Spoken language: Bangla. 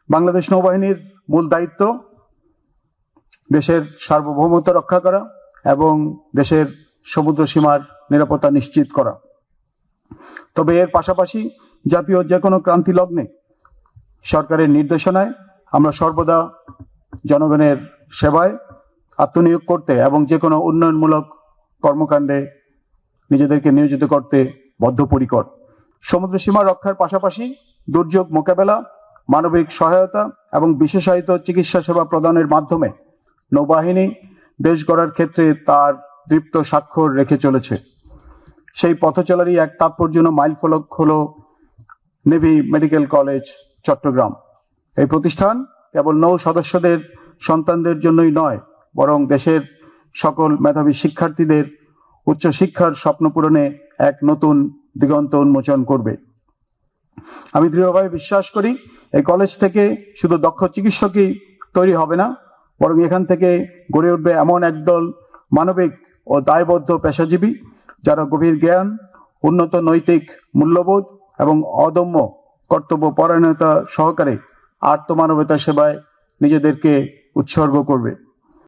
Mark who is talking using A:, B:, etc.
A: বাংলাদেশ নৌবাহিনীর মূল দায়িত্ব দেশের সার্বভৌমত্ব রক্ষা করা এবং দেশের সমুদ্র সীমার নিরাপত্তা নিশ্চিত করা। তবে এর পাশাপাশি জাতীয় যে কোনো ক্রান্তি লগ্নে সরকারের নির্দেশনায় আমরা সর্বদা জনগণের সেবায় আত্মনিয়োগ করতে এবং যে কোনো উন্নয়নমূলক কর্মকাণ্ডে নিজেদেরকে নিয়োজিত করতে বদ্ধপরিকর। সমুদ্র সীমা রক্ষার পাশাপাশি দুর্যোগ মোকাবেলা, মানবিক সহায়তা এবং বিশেষায়িত চিকিৎসা সেবা প্রদানের মাধ্যমে নৌবাহিনী দেশ গড়ার ক্ষেত্রে তার দৃপ্ত স্বাক্ষর রেখে চলেছে। সেই পথচলারই এক তাৎপর্যপূর্ণ মাইলফলক হল নেভি মেডিকেল কলেজ চট্টগ্রাম। এই প্রতিষ্ঠান কেবল নৌ সদস্যদের সন্তানদের জন্যই নয়, বরং দেশের সকল মেধাবী শিক্ষার্থীদের উচ্চশিক্ষার স্বপ্ন পূরণে এক নতুন দিগন্ত উন্মোচন করবে। আমি দৃঢ়ভাবে বিশ্বাস করি এই কলেজ থেকে শুধু দক্ষ চিকিৎসকই তৈরি হবে না, বরং এখান থেকে গড়ে উঠবে এমন একদল মানবিক ও দায়বদ্ধ পেশাজীবী যারা গভীর জ্ঞান, উন্নত নৈতিক মূল্যবোধ এবং অদম্য কর্তব্য পরায়ণতা সহকারে আত্মমানবতার সেবায় নিজেদেরকে উৎসর্গ করবে।